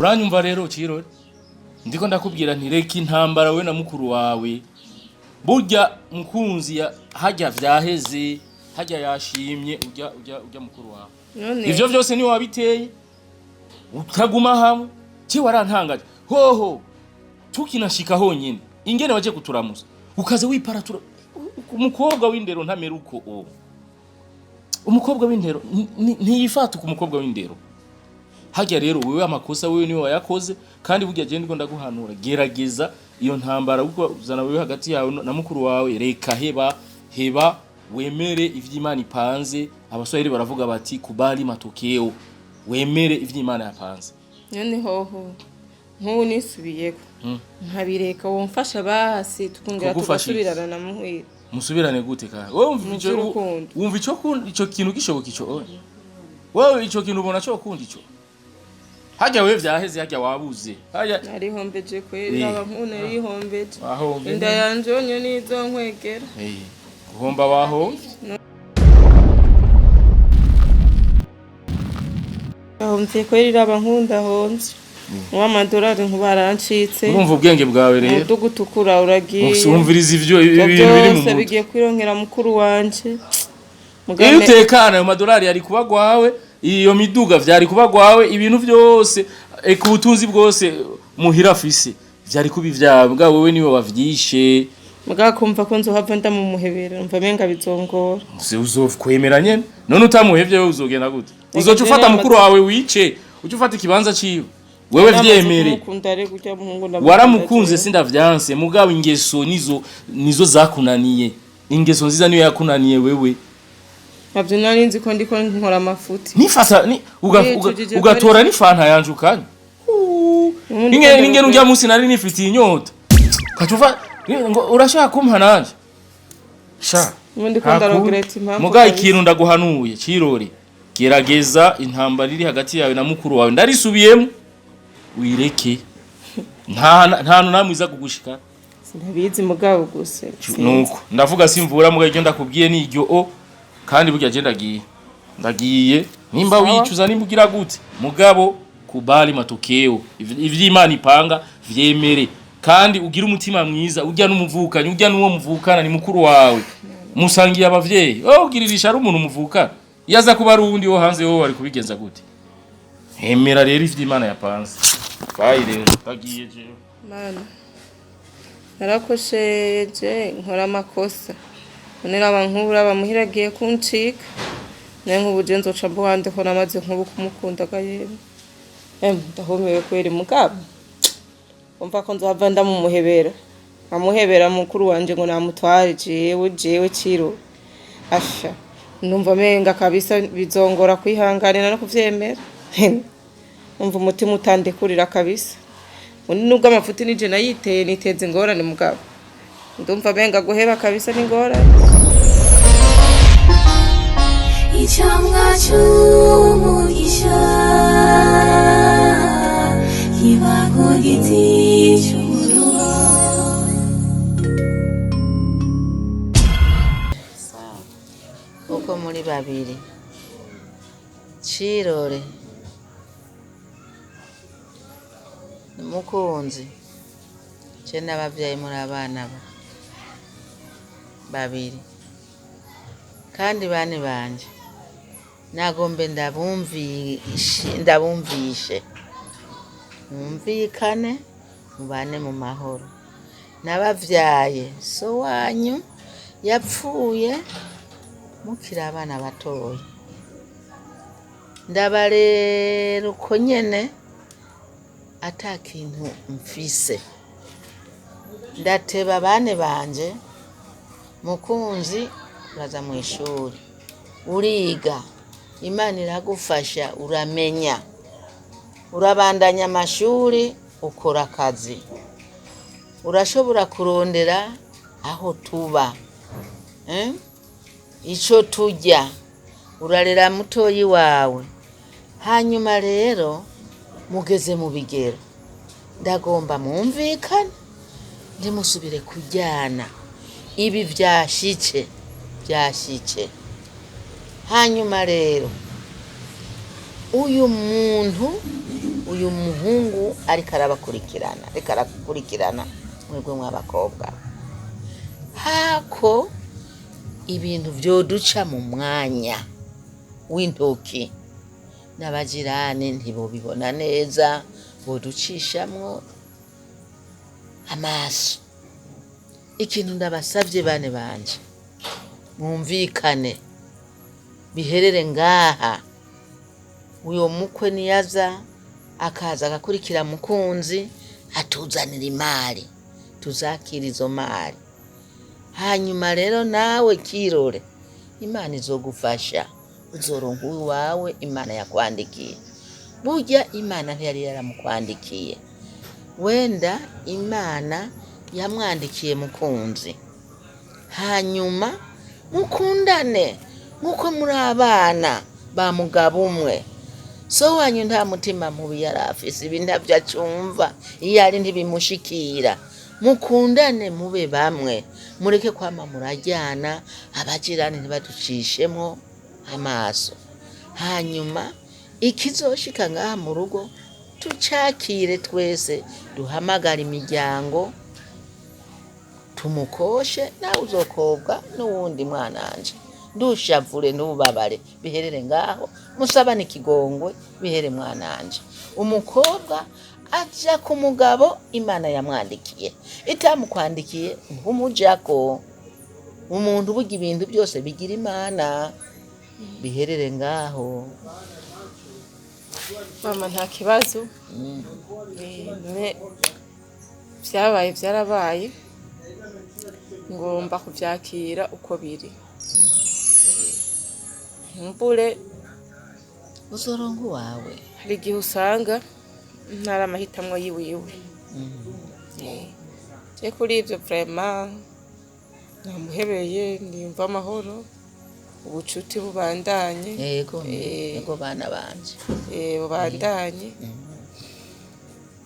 uranyumva rero Cirore ndiko ndakubwira nti reka intambara we na mukuru wawe burya mukunzi hajya vyaheze hajya yashimye ujya mukuru wawe ivyo byose ni wabiteye ukaguma hamwe cyo warantangaje hoho tukinashika honyine ingene waje kuturamuza ukaze wiparatura umukobwa w'indero ntameruko umukobwa w'indero ntiyifata ku mukobwa w'indero hajya rero wewe amakosa wewe niwe wayakoze kandi burya je ndiko ndaguhanura gerageza iyo ntambara uko uzana wewe hagati yawe na mukuru wawe reka heba wemere ivy'Imana ipanze abaswahili baravuga bati kubali matokeo wemere ivy'Imana yapanze none hoho nk'ubu nisubiyeko nkabireka womfasha basi tukongera tugasubirana na muhira musubirane gute ka wewe wumva ico kintu gishoboka ico wewe ico kintu ubona cyo kundi ico hajya wewe vyaheze hajya wabuze hajya narihombeje kweri abantu narihombeje inda yanje onyo nizo nkwegera guhomba waho ahomvye kweri abankunda honze Amadolari nkubarancitse urumva ubwenge bwawe rero dugutukura uragiye usumviriza ivyo ibintu biri mu mutwe bigiye kwironkera mukuru wanje iyo utekana ayo madolari yari kuba gwawe iyo miduga vyari kuba gwawe ibintu vyose ekubutunzi bwose muhira afise vyari kubi vyawe bwa wewe niwe wavyishe mugakumva ko nzohava ndamumuhebera umva menga bizongora uzokwemera nyene none utamuhevye wewe uzogenda gute uzoca ufata mukuru wawe wice uca ufata ikibanza ciwe wewe vyemere waramukunze sindavyanse mugabo ingeso nizo zakunaniye ingeso nziza niyo yakunaniye wewe navyo nari nzi ko ndiko nkora amafuti nifata ugatora n'ifanta yanje ukanye ninge nujya munsi nari nifitiye inyota kacuva urashaka kumpa nanje sha mugaye ikintu ndaguhanuye Cirore gerageza intambara iri hagati yawe na mukuru wawe ndarisubiyemo wireke nta namwiza kugushika sinabizi mugabo guse nuko ndavuga simvura mugaye gyo ndakubwiye n'iryo kandi burya je ndagiye nimba wicuza nimbugira gute mugabo kubali matokeo ivy'Imana ipanga vyemere kandi ugira umutima mwiza ujya n'umuvukanye ujya n'uwo muvukana ni mukuru wawe musangiye abavyeyi ugiririsha ari umuntu muvukana yaza kuba ari uwundi wo hanze wo wari kubigenza gute hemera rero ivy'Imana yapanze bayi rero ndagiye je mana narakosheje nkora amakosa none abankubura bamuhiragiye kuncika naye nk'ubuje nzoca mbuhande ko namaze nkubu kumukundaga yewe ndahomewe kweri mugabo umva ko nzohava ndamumuhebera amuhebera mukuru wanje ngo namutware jewe Cirore asha numva menga kabisa bizongora kwihanganira no kuvyemera umva umutima utandekurira kabisa nubwo amafuti nije nayiteye niteze ingorane mugabo ndumva menga guheba kabisa n'ingorane icamwa cy'umugisha kiba ku giti cy'urugo uko muri babiri Cirore mukunzi je n'abavyaye muri abana babiri kandi bane banje nagombe ndabumvishe mwumvikane mubane mu mahoro nabavyaye so wanyu yapfuye mukira abana batoya ndabarera uko nyene atakintu mfise ndateba bane banje mukunzi uraza mu ishuri uriga Imana iragufasha uramenya urabandanya amashuri ukora akazi urashobora kurondera aho tuba ico tujya urarera mutoyi wawe hanyuma rero mugeze mu bigero ndagomba mwumvikane ndimusubire kujyana ibi vyashitse hanyuma rero uyu muntu uyu muhungu ariko arakurikirana mwebwe mw'abakobwa hako ibintu vyoduca mu mwanya w'intoki n'abajirani ntibobibona neza boducishamwo amaso. Ikintu ndabasavye bane banje mwumvikane biherere ngaha, uyo mukwe niyaza akaza agakurikira mukunzi atuzanira imari tuzakira izo mari, hanyuma rero nawe Kirore Imana izogufasha uzoronka uwawe Imana yakwandikiye. Burya Imana ntiyari yaramukwandikiye, wenda Imana yamwandikiye mukunzi, hanyuma mukundane nkuko muri abana ba mugabo umwe. So wanyu nta mutima mubi yari afise, ibi ntavyo acumva, iyo ari ntibimushikira. Mukundane mube bamwe, mureke kwama murajyana, abajirani ntibaducishemwo amaso. Hanyuma ikizoshika ngaha mu rugo tucakire twese, duhamagara imiryango tumukoshe, nawe uzokobwa n'uwundi mwananje. Ndushavure n'ububabare biherere ngaho, musabane ikigongwe bihere mwananje. Umukobwa aja ku mugabo Imana yamwandikiye, itamukwandikiye ntumujako. Umuntu burya ibintu byose bigira Imana, biherere ngaho. Mama nta kibazo, vyabaye vyarabaye, ngomba kuvyakira uko biri. Mbure Uzoronka uwawe. hari igihe usanga ntari amahitamwo yiwiwe. Je kuri ivyo vraiment namuhebeye, niyumva amahoro, ubucuti bubandanye. Yego bana banje. Bubandanye,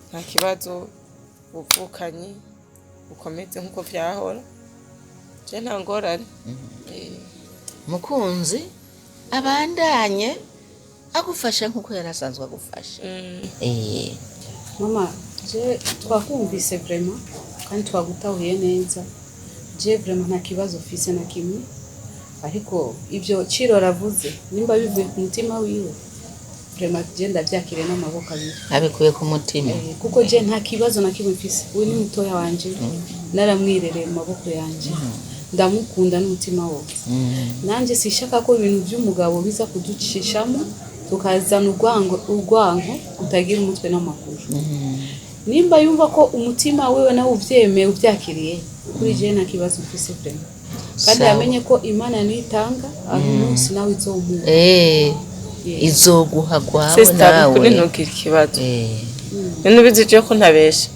nta kibazo, ubuvukanyi bukomeze nkuko vyahora, je nta ngorane. Mukunzi abandanye agufasha nkuko yarasanzwe agufasha. Mama, je twakumvise vraiment kandi twagutahuye neza. Je vraiment nta kibazo ufise na kimwe, ariko ivyo Kirore avuze nimba bivuye ku mutima wiwe, vraiment je ndavyakire n'amaboko abiri. Abikuye ku mutima. Kuko je nta kibazo na kimwe mfise. Uyu ni mutoya wanje, naramwirereye mu maboko yanje, ndamukunda n'umutima wose. Nanje sishaka ko ibintu by'umugabo biza kuducishamo tukazana urwango utagira umutwe n'amaguru. Nimba yumva ko umutima wewe nawe uvyemeye uvyakiriye, kuri je nta kibazo mfise vraiment. Kandi yamenye ko Imana nitanga umunsi nawe izomuha. Izoguha kwawe Sister kuri nawe. ntugira ikibazo. Ibintu bizije ko ntabesha,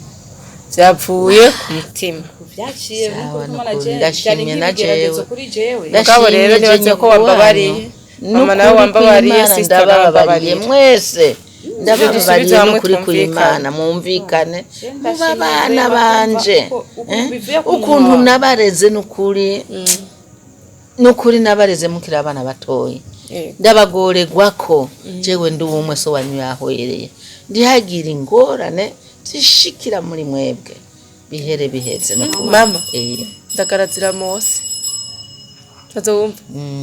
vyavuye ku mutima. Vyaciye Sawa, kuko Imana nukuri, je ndashimye na jewe. kuri jewe. Mugabo rero nibaze ko wambabariye, mama nawe wambabariye, sister nawe wambabariye. Mwese ndababariye n'ukuri kw'Imana, mwumvikane muba abana banje. Ukuntu nabareze n'ukuri nabareze mukiri abana batoyi, ndabagoregwa ko jewe ndi umwe so wanyu yahwereye, ndihagira ingorane zishikira muri mwebwe, bihere biheze no Mama, ndagarazira Mose. Tazumva?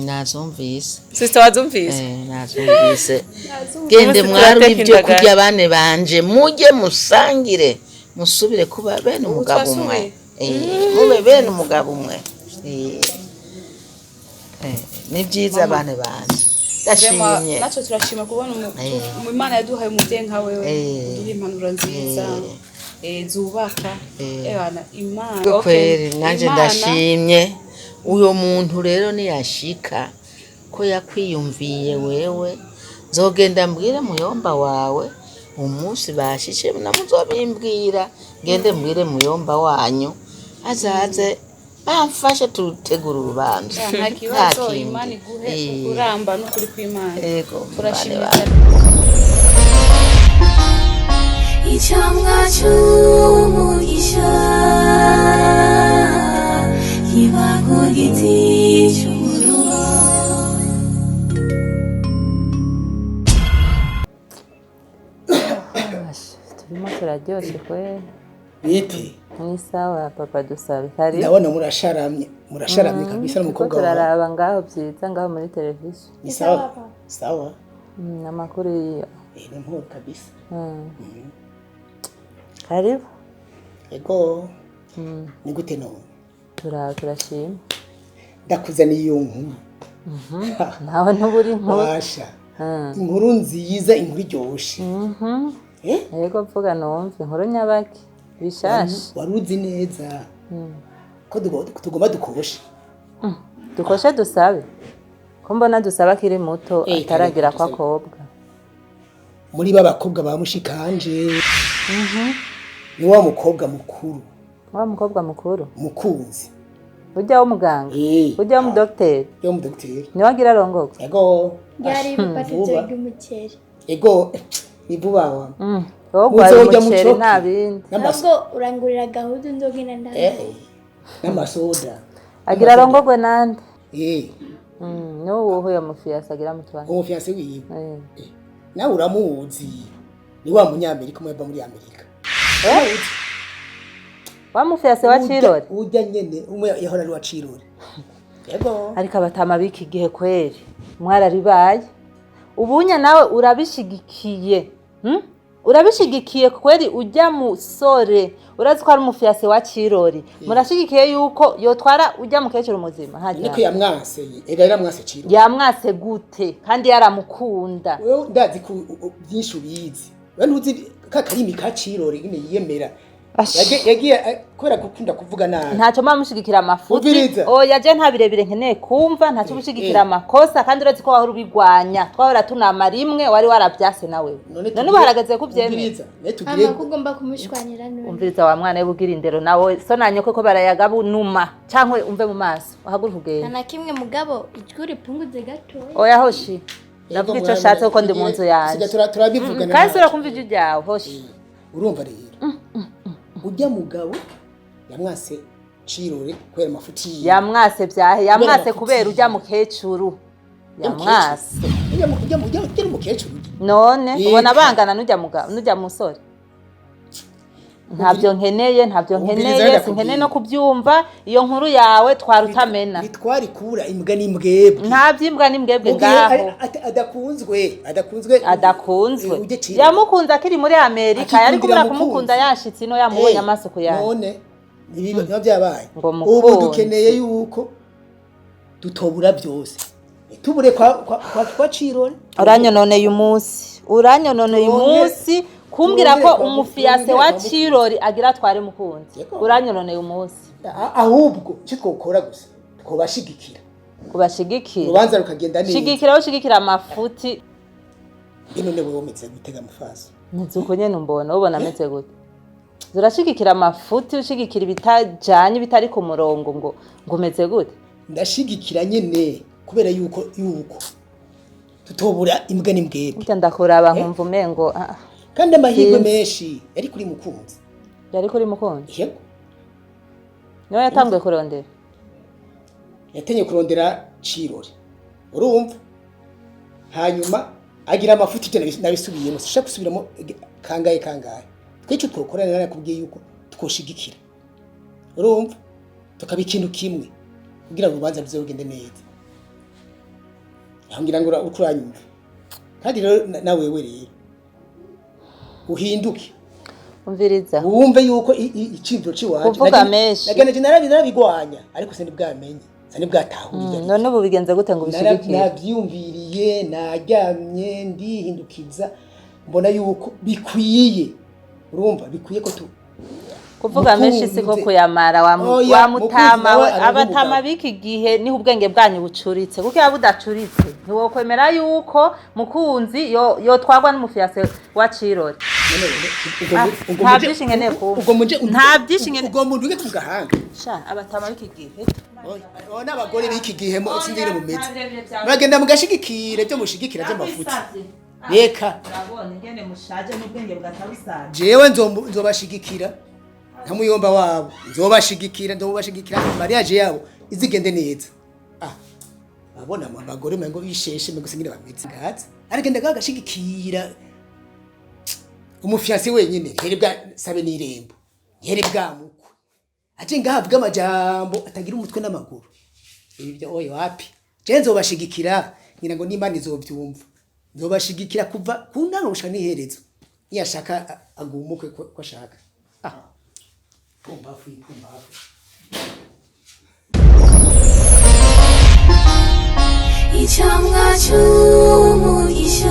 Nazumvise. Sister wazumvise? Nazumvise. Gende mwaru ibyo kurya bane banje, muje musangire, musubire kuba bene umugabo umwe. Mube bene umugabo umwe. Ni byiza bane banje. Ndashimye. Nacho turashima kubona Imana yaduhaye umuvyeyi nka wewe, uri impanuro nziza. Zubaka ebana Imana. Kweri nanje ndashimye. Uyo muntu rero niyashika ko yakwiyumviye wewe, nzogenda mbwire muyomba wawe umunsi bashishe namuzobimbwira, ngende mbwire muyomba wanyu azaze bamfashe tutegura urubanza. Nta kibazo, Imana iguhe uramba n'ukuri kw'Imana. Yego, turashimye. Icyamwa cy'umugisha kiba ku giti cy'umuruho. biraryoshe kweli. bite Ni sawa papa dusabe. Kari. ndabona murasharamye kabisa n'umukobwa wawe turaraba ngaho byiza ngaho muri televiziyo. ni sawa Amakuru yiyo. ni mporo kabisa Karibu. ego ni gute none Turashima. ndakuzaniye iyo nkuru Nawe ntuburi nkuru. basha inkuru nziza inkuru iryoshe Yego mvuga numve inkuru nyabaki bishashe. wari uzi neza ko tugomba dukoshe Dukoshe dusabe. Ko mbona dusaba akiri muto ataragira kwa kobwa. muri babakobwa ba mushikanje ni wa mukobwa mukuru Wa mukobwa mukuru. mukunzi Ujya wo muganga. Ujya wo mudokiteri. yo mudokiteri Ni wagira rongogo. ego Byari bipatije ry'umuceri. ego ni bubawa Wowe gwari umuceri nta bindi. Ntabwo urangurira gahudu ndogina ndaye. n'amasoda Agira rongogwe nande. no Wowe uyo mufiyasi agira mutwana. umufiance wiwe nawe uramuzi ni wa munyamerika umwe muri Amerika Wa mufiyasi wa Cirori. ujya nyene umwe yahora ari wa Cirori yego Ariko abatama biki gihe kweri. Mwararibaye. Ubunya nawe urabishigikiye. Urabishigikiye kweri ujya musore. Urazi ko ari umufiyasi wa Cirori. Murashigikiye yuko yotwara ujya mukecuru muzima. niko yamwase ega yaramwase Cirori. Yamwase gute kandi yaramukunda. Wewe ndazi ku byinshi ubizi. Wewe ntuzi kakarimi ka Cirori nyine yiyemera. Yagiye kwera gukunda kuvuga nabi. Ntacyo mamushigikira amafuti. Oya je nta birebire nkeneye kumva ntacyo mushigikira amakosa kandi urazi ko wahora ubigwanya. Twahora tunama rimwe wari warabyase nawe. None ubaragaze kubyemeza. Ama kugomba kumushwanira none. Umviriza wa mwana bugira indero nawe so nanyoko ko barayagabu numa cankwe umve mu maso uhaguruka ugenda. Nana kimwe mugabo ijwi punguze gato. Oya hoshi. Navuga ico shatse ko ndi mu nzu yanje. Turabivugana. Kandi urakumva ijwi ryawe hoshi. Urumva rero. Ujya mugabo yamwase Cirori kwera mafuti yamwase byahe yamwase kubera ujya mukecuru yamwase ujya mukecuru none ubona bangana nujya musore ntabyo nkeneye sinkeneye no kubyumva iyo nkuru yawe twarutamena bitwari kura imbwa n'imbwebwe ntabyimbwa n'imbwebwe ngaho adakunzwe yamukunze akiri muri Amerika yari kubura kumukunda yashitse ino yamubonye amaso ku yanjye none nibiba byabaye ubu dukeneye yuko dutobura byose tubure kwa Cirori uranyononeye umunsi kumbwira ko umufiyase wa Cirori agira tware mukunzi uranyononeye umunsi ahubwo cyo twokora gusa twobashigikira urubanza rukagenda neza shigikira amafuti none wewe umeze gutega amafaso nzuko nyene mbona ubona ameze gute zurashigikira amafuti ushigikira ibitajanye bitari ku murongo ngo umeze gute ndashigikira nyene kubera yuko tutobura imbwa n'imbwebwe ujya ndakuraba nkumva umengo kandi amahirwe menshi yari kuri mukunzi yego niwe yatanguye kurondera yatenye kurondera Cirori urumva hanyuma agira amafuti cyane nabisubiyemo sishaka gusubiramo kangaye twicyo twokorana nari nakubwiye yuko twoshigikira urumva tukaba ikintu kimwe kugira ngo ubanza bizogende neza ngira ngo ukuranyumva kandi rero nawe rero uhinduke umviriza wumve yuko icibyo ciwaje kuvuga menshi nagene narabigwanya ariko sindi bwamenye sindi bwatahurira none ubu bigenze gute ngo bishigikire nabyumviriye naryamye ndihindukiza mbona yuko bikwiye urumva bikwiye ko kuvuga menshi siko kuyamara wa mutama we abatama biki gihe niho ubwenge bwanyu bucuritse kuko yaba udacuritse ntiwokwemera yuko mukunzi yo twagwa n'umufiyase wa Cirori nta byinshi nkeneye ubwo muntu uge kugahanga abatama biki gihe n'abagore biki gihe sindire mumeze bagenda mugashigikire byo mushigikira by'amafuti reka urabona ngene mushaje n'ubwenge bwatabusaje jewe nzobashigikira nka muyomba wabo nzobashigikira mariage yabo izigende neza abona abagore mengo bisheshe mengo singire bameze gatse aragenda gagashigikira umufianse wenyine here bwa sabe n'irembo here bwa mukwe aje ngahavuga amajambo atagira umutwe n'amaguru ibyo oyo wapi je nzobashigikira ngira ngo n'Imana izovyumva nzobashigikira kuva kundango gushika n'iherezo niyashaka agumuke ko ashaka pumbafu 이참가 주무기셔